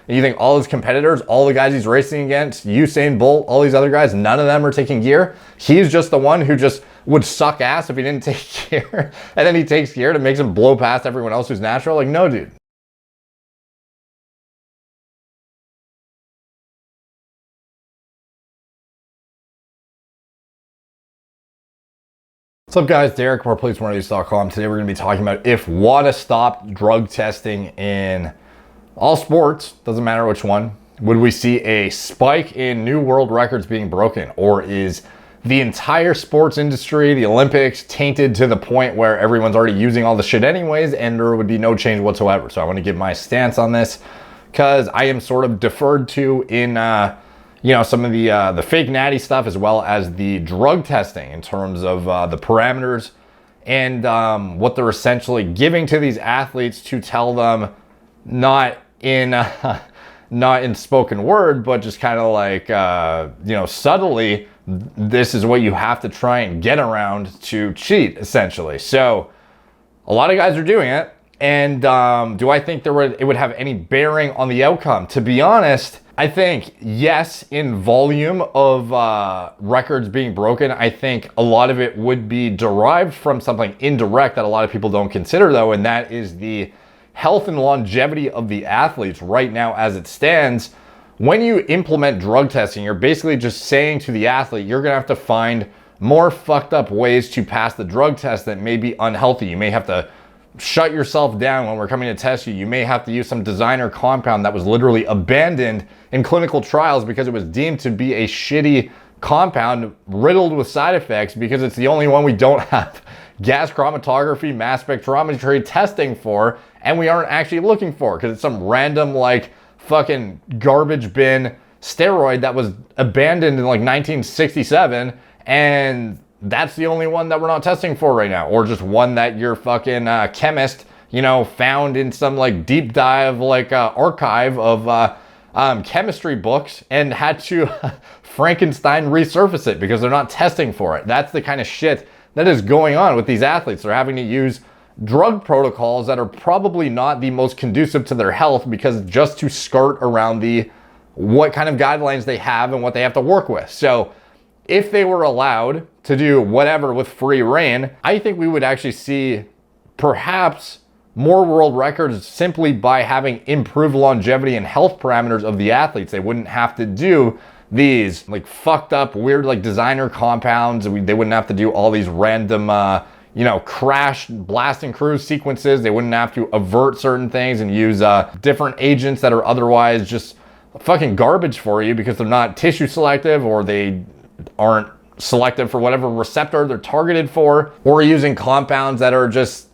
And you think all his competitors, all the guys he's racing against, Usain Bolt, all these other guys, none of them are taking gear? He's just the one who just would suck ass if he didn't take gear. And then he takes gear and it makes him blow past everyone else who's natural. Like, no, dude. What's up, guys? Derek, more policemorenews.com. Today we're going to be talking about if WADA stopped drug testing in all sports, doesn't matter which one, would we see a spike in new world records being broken? Or is the entire sports industry, the Olympics, tainted to the point where everyone's already using all the shit anyways and there would be no change whatsoever? So I want to give my stance on this because I am sort of deferred to in some of the fake natty stuff, as well as the drug testing in terms of the parameters and what they're essentially giving to these athletes to tell them, not in spoken word, but just kind of like subtly, this is what you have to try and get around to cheat, essentially. So a lot of guys are doing it. And do I think it would have any bearing on the outcome? To be honest, I think yes, in volume of records being broken. I think a lot of it would be derived from something indirect that a lot of people don't consider, though, and that is the health and longevity of the athletes right now as it stands. When you implement drug testing, you're basically just saying to the athlete, you're gonna have to find more fucked up ways to pass the drug test that may be unhealthy. You may have to shut yourself down when we're coming to test you. You may have to use some designer compound that was literally abandoned in clinical trials because it was deemed to be a shitty compound riddled with side effects, because it's the only one we don't have gas chromatography, mass spectrometry testing for, and we aren't actually looking for, because it's some random like fucking garbage bin steroid that was abandoned in like 1967, and that's the only one that we're not testing for right now. Or just one that your fucking chemist, found in some like deep dive archive of chemistry books and had to Frankenstein resurface it because they're not testing for it. That's the kind of shit that is going on with these athletes. They're having to use drug protocols that are probably not the most conducive to their health, because just to skirt around what kind of guidelines they have and what they have to work with. So if they were allowed to do whatever with free reign, I think we would actually see perhaps more world records simply by having improved longevity and health parameters of the athletes. They wouldn't have to do these like fucked up, weird like designer compounds. They wouldn't have to do all these random, crash blast and cruise sequences. They wouldn't have to avert certain things and use different agents that are otherwise just fucking garbage for you because they're not tissue selective, or they aren't selective for whatever receptor they're targeted for, or using compounds that are just,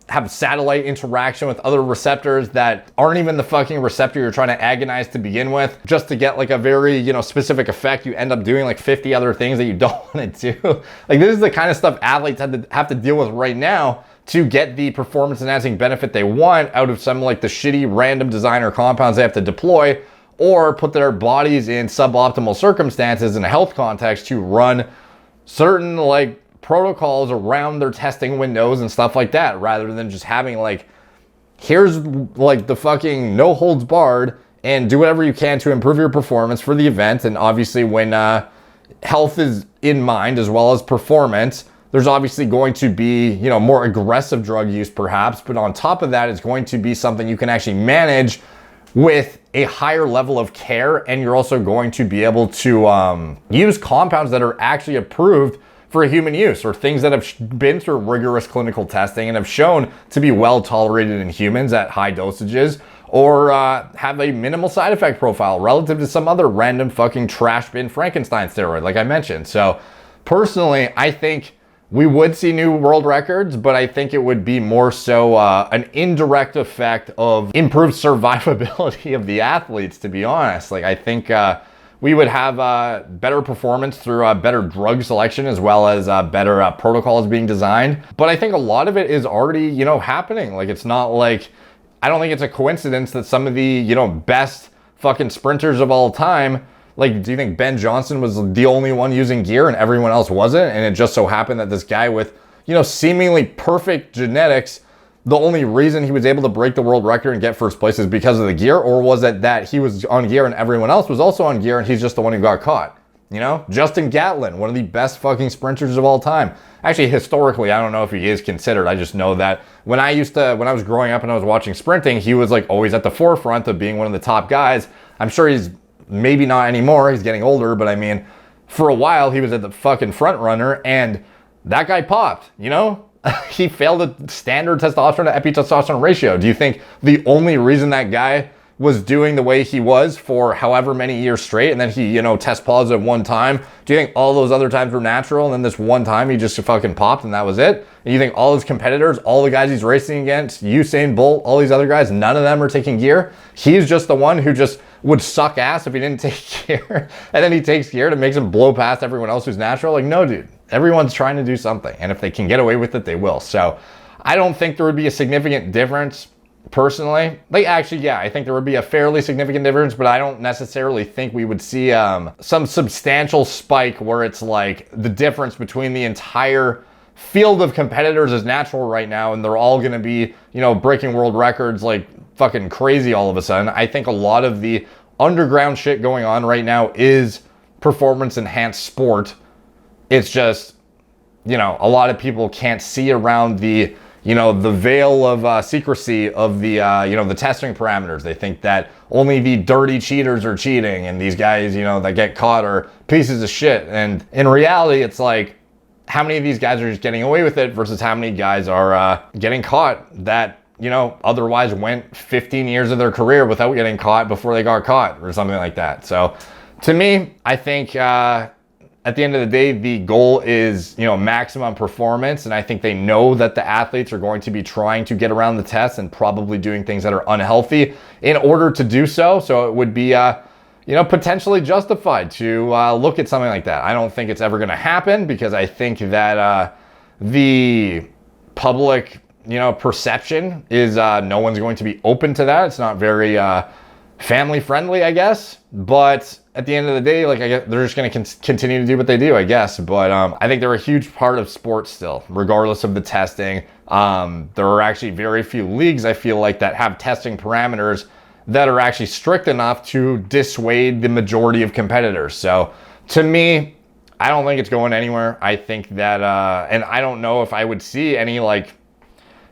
have satellite interaction with other receptors that aren't even the fucking receptor you're trying to agonize to begin with, just to get like a very, specific effect. You end up doing like 50 other things that you don't want to do. Like, this is the kind of stuff athletes have to deal with right now to get the performance enhancing benefit they want out of some like the shitty random designer compounds they have to deploy, or put their bodies in suboptimal circumstances in a health context to run certain like protocols around their testing windows and stuff like that, rather than just having like, here's like the fucking no holds barred and do whatever you can to improve your performance for the event. And obviously when health is in mind as well as performance, there's obviously going to be, more aggressive drug use perhaps, but on top of that, it's going to be something you can actually manage with a higher level of care, and you're also going to be able to use compounds that are actually approved for human use, or things that have been through rigorous clinical testing and have shown to be well tolerated in humans at high dosages, or have a minimal side effect profile relative to some other random fucking trash bin Frankenstein steroid, like I mentioned. So personally, I think we would see new world records, but I think it would be more so an indirect effect of improved survivability of the athletes, to be honest. Like, I think we would have better performance through better drug selection, as well as better protocols being designed. But I think a lot of it is already, happening. Like, it's not like, I don't think it's a coincidence that some of the, best fucking sprinters of all time, like, do you think Ben Johnson was the only one using gear and everyone else wasn't? And it just so happened that this guy with, seemingly perfect genetics the only reason he was able to break the world record and get first place is because of the gear? Or was it that he was on gear and everyone else was also on gear and he's just the one who got caught? You know, Justin Gatlin, one of the best fucking sprinters of all time. Actually, historically, I don't know if he is considered. I just know that when I was growing up and I was watching sprinting, he was like always at the forefront of being one of the top guys. I'm sure he's maybe not anymore. He's getting older, but I mean, for a while, he was at the fucking front runner and that guy popped, you know? He failed a standard testosterone to epitestosterone ratio. Do you think the only reason that guy was doing the way he was for however many years straight and then he, you know, test positive one time, do you think all those other times were natural and then this one time he just fucking popped and that was it? And you think all his competitors, all the guys he's racing against, Usain Bolt, all these other guys, none of them are taking gear? He's just the one who just would suck ass if he didn't take gear, and then he takes gear and it makes him blow past everyone else who's natural? Like, no, dude. Everyone's trying to do something, and if they can get away with it, they will. So I don't think there would be a significant difference personally. Like, actually, yeah, I think there would be a fairly significant difference, but I don't necessarily think we would see some substantial spike where it's like the difference between the entire field of competitors is natural right now and they're all going to be, you know, breaking world records like fucking crazy all of a sudden. I think a lot of the underground shit going on right now is performance enhanced sport. It's just, you know, a lot of people can't see around the, you know, the veil of secrecy of the, you know, the testing parameters. They think that only the dirty cheaters are cheating and these guys, you know, that get caught are pieces of shit. And in reality, it's like, how many of these guys are just getting away with it versus how many guys are getting caught that, you know, otherwise went 15 years of their career without getting caught before they got caught or something like that. So to me, I think, at the end of the day, the goal is, you know, maximum performance. And I think they know that the athletes are going to be trying to get around the test and probably doing things that are unhealthy in order to do so. So it would be, you know, potentially justified to look at something like that. I don't think it's ever going to happen because I think that the public, you know, perception is no one's going to be open to that. It's not very family friendly, I guess. But at the end of the day, like, I guess they're just going to continue to do what they do, I guess. But I think they're a huge part of sports still, regardless of the testing. There are actually very few leagues, I feel like, that have testing parameters that are actually strict enough to dissuade the majority of competitors. So to me, I don't think it's going anywhere. I think that, and I don't know if I would see any, like,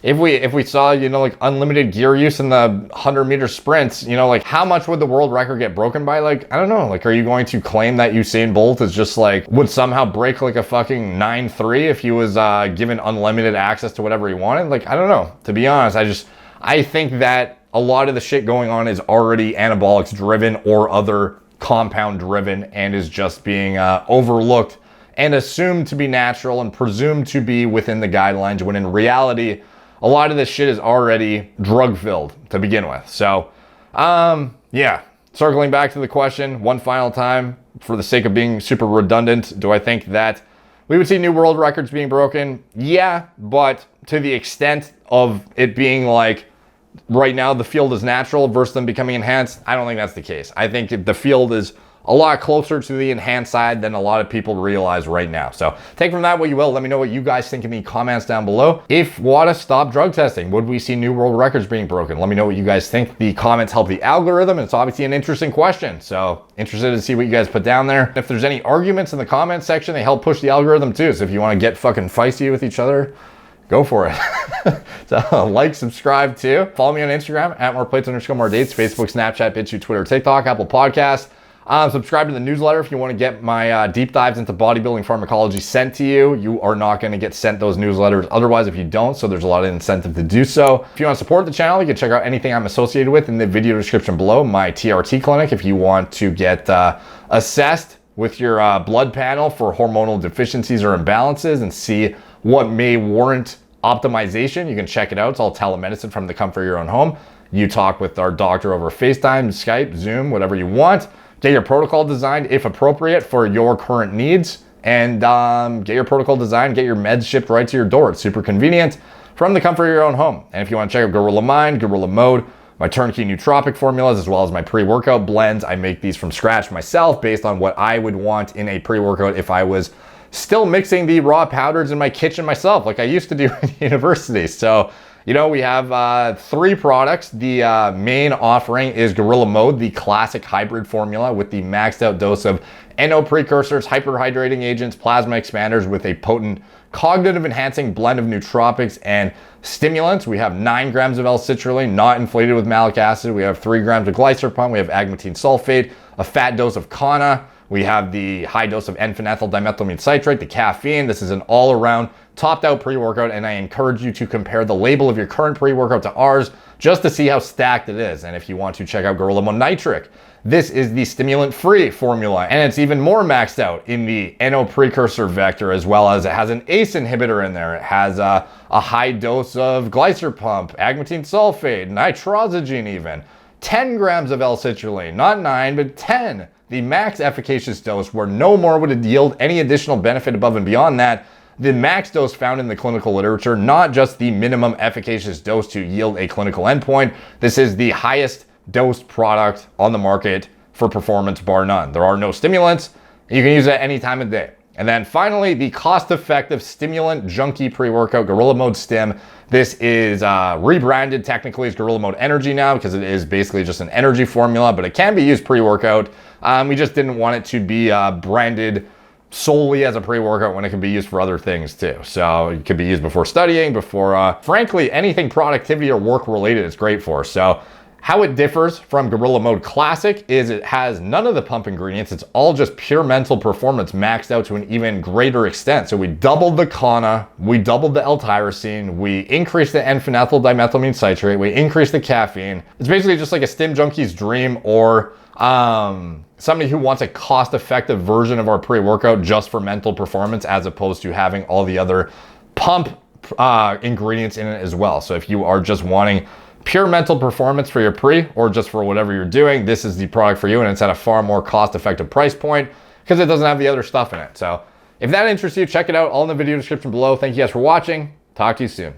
if we saw, you know, like unlimited gear use in the 100-meter sprints, you know, like how much would the world record get broken by? Like, I don't know. Like, are you going to claim that Usain Bolt is just like, would somehow break like a fucking 9.3 if he was given unlimited access to whatever he wanted? Like, I don't know. To be honest, I think that a lot of the shit going on is already anabolics driven or other compound driven and is just being overlooked and assumed to be natural and presumed to be within the guidelines when in reality, a lot of this shit is already drug-filled to begin with. So, yeah, circling back to the question one final time for the sake of being super redundant, do I think that we would see new world records being broken? Yeah, but to the extent of it being like right now the field is natural versus them becoming enhanced, I don't think that's the case. I think the field is a lot closer to the enhanced side than a lot of people realize right now. So take from that what you will. Let me know what you guys think in the comments down below. If WADA stopped drug testing, would we see new world records being broken? Let me know what you guys think. The comments help the algorithm, and it's obviously an interesting question. So interested to see what you guys put down there. If there's any arguments in the comments section, they help push the algorithm too. So if you want to get fucking feisty with each other, go for it. So like, subscribe too. Follow me on Instagram at moreplates_more_dates, Facebook, Snapchat, BitChute, Twitter, TikTok, Apple Podcasts. Subscribe to the newsletter if you want to get my deep dives into bodybuilding pharmacology sent to you. You are not going to get sent those newsletters otherwise if you don't, so there's a lot of incentive to do so. If you want to support the channel, you can check out anything I'm associated with in the video description below. My TRT clinic if you want to get assessed with your blood panel for hormonal deficiencies or imbalances and see what may warrant optimization. You can check it out. It's all telemedicine from the comfort of your own home. You talk with our doctor over FaceTime, Skype, Zoom, whatever you want. Get your protocol designed, if appropriate, for your current needs. And get your protocol designed, get your meds shipped right to your door. It's super convenient from the comfort of your own home. And if you want to check out Gorilla Mind, Gorilla Mode, my turnkey nootropic formulas, as well as my pre-workout blends, I make these from scratch myself based on what I would want in a pre-workout if I was still mixing the raw powders in my kitchen myself, like I used to do in university. So You know, we have 3 products. The main offering is Gorilla Mode, the classic hybrid formula with the maxed out dose of NO precursors, hyperhydrating agents, plasma expanders with a potent cognitive enhancing blend of nootropics and stimulants. We have 9 grams of L-citrulline, not inflated with malic acid. We have 3 grams of glycerpon. We have agmatine sulfate, a fat dose of Kana. We have the high dose of N-phenethyl dimethylamine citrate, the caffeine. This is an all-around topped out pre-workout, and I encourage you to compare the label of your current pre-workout to ours just to see how stacked it is. And if you want to check out Gorilla Mode Nitric, this is the stimulant-free formula, and it's even more maxed out in the NO precursor vector, as well as it has an ACE inhibitor in there. It has a high dose of glycerpump, agmatine sulfate, nitrosamine even. 10 grams of L-citrulline, not 9, but 10. The max efficacious dose where no more would yield any additional benefit above and beyond that. The max dose found in the clinical literature, not just the minimum efficacious dose to yield a clinical endpoint. This is the highest dosed product on the market for performance, bar none. There are no stimulants. You can use it any time of day. And then finally, the cost-effective stimulant junkie pre-workout, Gorilla Mode Stim. This is rebranded technically as Gorilla Mode Energy now because it is basically just an energy formula, but it can be used pre-workout. We just didn't want it to be branded solely as a pre-workout when it can be used for other things too. So it could be used before studying, before, frankly, anything productivity or work related it's great for. So how it differs from Gorilla Mode Classic is it has none of the pump ingredients. It's all just pure mental performance maxed out to an even greater extent. So we doubled the Kana, we doubled the L-tyrosine, we increased the N-phenethyl dimethylamine citrate, we increased the caffeine. It's basically just like a stim junkie's dream, or somebody who wants a cost-effective version of our pre-workout just for mental performance, as opposed to having all the other pump ingredients in it as well. So if you are just wanting pure mental performance for your pre, or just for whatever you're doing, this is the product for you, and it's at a far more cost-effective price point because it doesn't have the other stuff in it. So if that interests you, check it out, all in the video description below. Thank you guys for watching. Talk to you soon.